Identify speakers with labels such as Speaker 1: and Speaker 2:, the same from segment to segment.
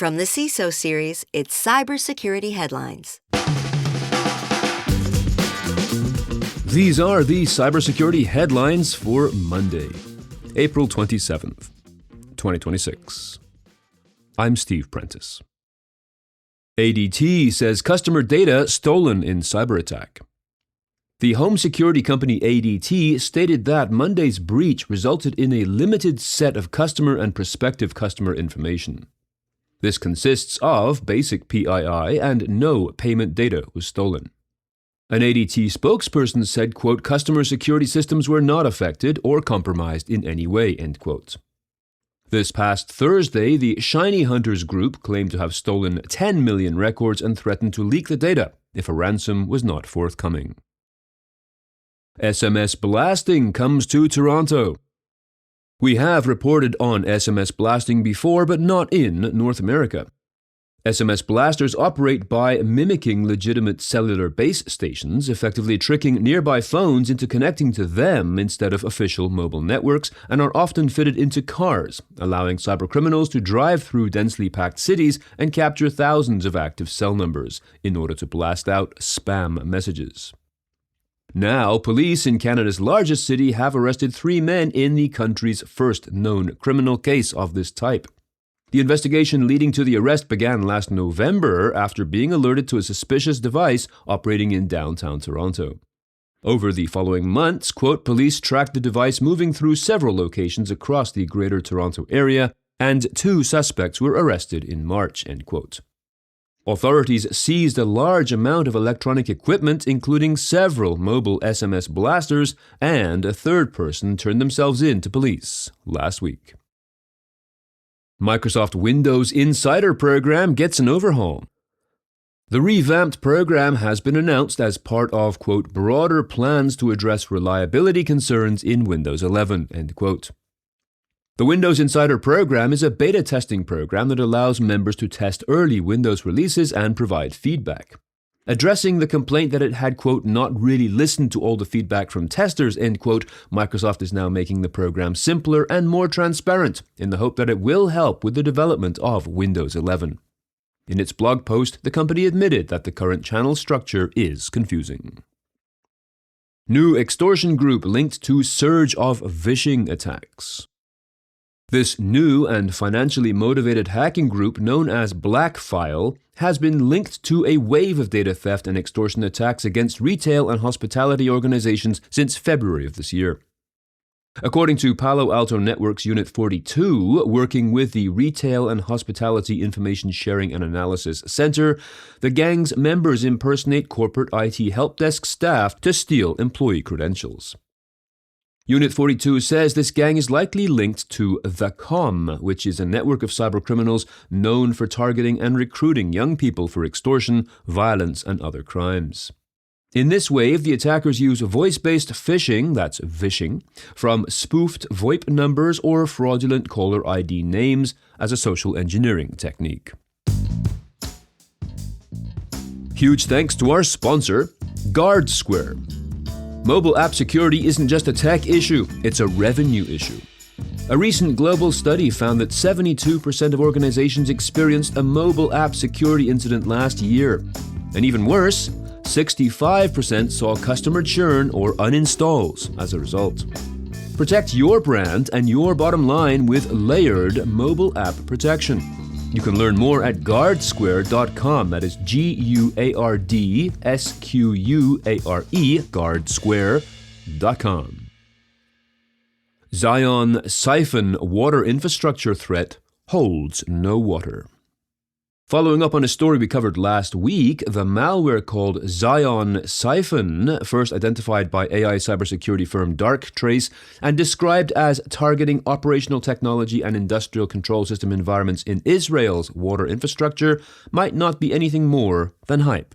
Speaker 1: From the CISO series, it's Cybersecurity Headlines.
Speaker 2: These are the cybersecurity headlines for Monday, April 27th, 2026. I'm Steve Prentice. ADT says customer data stolen in cyberattack. The home security company ADT stated that Monday's breach resulted in a limited set of customer and prospective customer information. This consists of basic PII and no payment data was stolen. An ADT spokesperson said, quote, customer security systems were not affected or compromised in any way, end quote. This past Thursday, the Shiny Hunters group claimed to have stolen 10 million records and threatened to leak the data if a ransom was not forthcoming. SMS blasting comes to Toronto. We have reported on SMS blasting before, but not in North America. SMS blasters operate by mimicking legitimate cellular base stations, effectively tricking nearby phones into connecting to them instead of official mobile networks, and are often fitted into cars, allowing cybercriminals to drive through densely packed cities and capture thousands of active cell numbers in order to blast out spam messages. Now, police in Canada's largest city have arrested 3 men in the country's first known criminal case of this type. The investigation leading to the arrest began last November after being alerted to a suspicious device operating in downtown Toronto. Over the following months, quote, police tracked the device moving through several locations across the Greater Toronto area, and 2 suspects were arrested in March, end quote. Authorities seized a large amount of electronic equipment, including several mobile SMS blasters, and a third person turned themselves in to police last week. Microsoft Windows Insider program gets an overhaul. The revamped program has been announced as part of, quote, broader plans to address reliability concerns in Windows 11, end quote. The Windows Insider program is a beta testing program that allows members to test early Windows releases and provide feedback. Addressing the complaint that it had, quote, not really listened to all the feedback from testers, end quote, Microsoft is now making the program simpler and more transparent in the hope that it will help with the development of Windows 11. In its blog post, the company admitted that the current channel structure is confusing. New extortion group linked to surge of vishing attacks. This new and financially motivated hacking group known as Blackfile has been linked to a wave of data theft and extortion attacks against retail and hospitality organizations since February of this year. According to Palo Alto Network's Unit 42, working with the Retail and Hospitality Information Sharing and Analysis Center, the gang's members impersonate corporate IT help desk staff to steal employee credentials. Unit 42 says this gang is likely linked to The Com, which is a network of cybercriminals known for targeting and recruiting young people for extortion, violence, and other crimes. In this wave, the attackers use voice-based phishing, that's vishing, from spoofed VoIP numbers or fraudulent caller ID names as a social engineering technique. Huge thanks to our sponsor, GuardSquare. Mobile app security isn't just a tech issue, it's a revenue issue. A recent global study found that 72% of organizations experienced a mobile app security incident last year. And even worse, 65% saw customer churn or uninstalls as a result. Protect your brand and your bottom line with layered mobile app protection. You can learn more at GuardSquare.com. That is GuardSquare, GuardSquare.com. Zion Siphon water infrastructure threat holds no water. Following up on a story we covered last week, the malware called Zion Siphon, first identified by AI cybersecurity firm Darktrace and described as targeting operational technology and industrial control system environments in Israel's water infrastructure, might not be anything more than hype.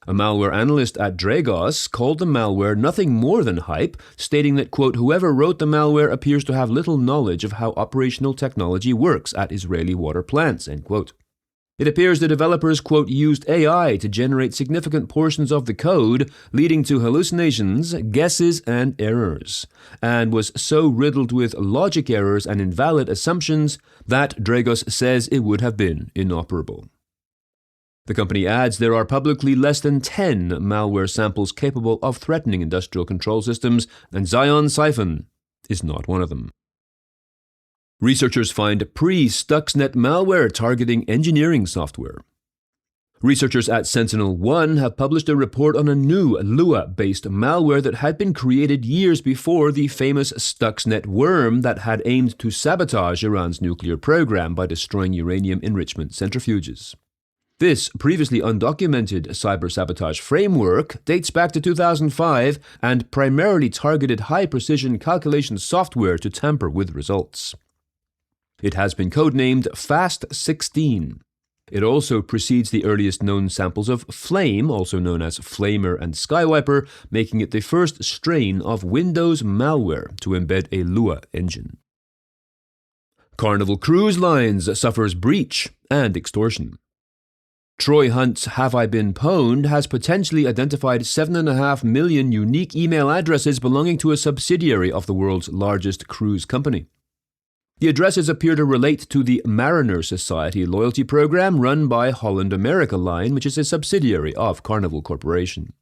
Speaker 2: A malware analyst at Dragos called the malware nothing more than hype, stating that, quote, whoever wrote the malware appears to have little knowledge of how operational technology works at Israeli water plants, end quote. It appears the developers, quote, used AI to generate significant portions of the code, leading to hallucinations, guesses, and errors, and was so riddled with logic errors and invalid assumptions that Dragos says it would have been inoperable. The company adds there are publicly less than 10 malware samples capable of threatening industrial control systems, and Xeon Siphon is not one of them. Researchers find pre-Stuxnet malware targeting engineering software. Researchers at Sentinel-1 have published a report on a new Lua-based malware that had been created years before the famous Stuxnet worm that had aimed to sabotage Iran's nuclear program by destroying uranium enrichment centrifuges. This previously undocumented cyber-sabotage framework dates back to 2005 and primarily targeted high-precision calculation software to tamper with results. It has been codenamed FAST-16. It also precedes the earliest known samples of Flame, also known as Flamer and Skywiper, making it the first strain of Windows malware to embed a Lua engine. Carnival Cruise Lines suffers breach and extortion. Troy Hunt's Have I Been Pwned has potentially identified 7.5 million unique email addresses belonging to a subsidiary of the world's largest cruise company. The addresses appear to relate to the Mariner Society loyalty program run by Holland America Line, which is a subsidiary of Carnival Corporation.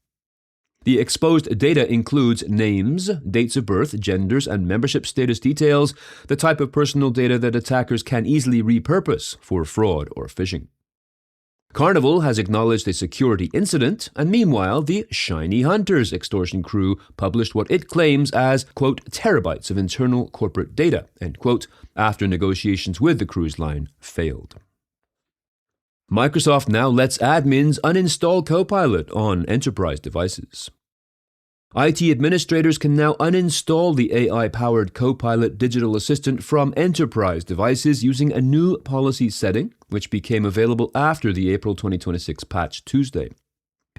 Speaker 2: The exposed data includes names, dates of birth, genders, and membership status details, the type of personal data that attackers can easily repurpose for fraud or phishing. Carnival has acknowledged a security incident, and meanwhile, the Shiny Hunters extortion crew published what it claims as, quote, terabytes of internal corporate data, end quote, after negotiations with the cruise line failed. Microsoft now lets admins uninstall Copilot on enterprise devices. IT administrators can now uninstall the AI-powered Copilot digital assistant from enterprise devices using a new policy setting, which became available after the April 2026 patch Tuesday.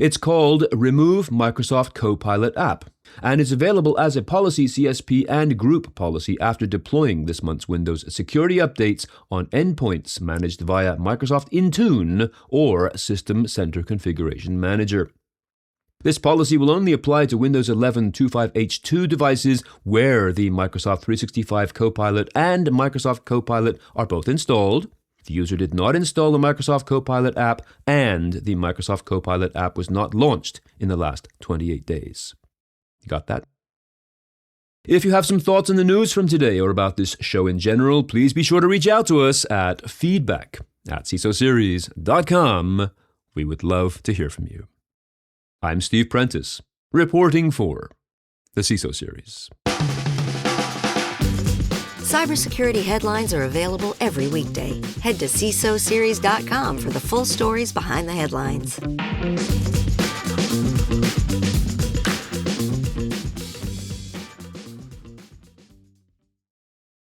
Speaker 2: It's called Remove Microsoft Copilot App, and is available as a policy CSP and group policy after deploying this month's Windows security updates on endpoints managed via Microsoft Intune or System Center Configuration Manager. This policy will only apply to Windows 11 25H2 devices where the Microsoft 365 Copilot and Microsoft Copilot are both installed. The user did not install the Microsoft Copilot app, and the Microsoft Copilot app was not launched in the last 28 days. You got that? If you have some thoughts on the news from today or about this show in general, please be sure to reach out to us at feedback@cisoseries.com. We would love to hear from you. I'm Steve Prentice, reporting for the CISO Series.
Speaker 1: Cybersecurity headlines are available every weekday. Head to cisoseries.com for the full stories behind the headlines.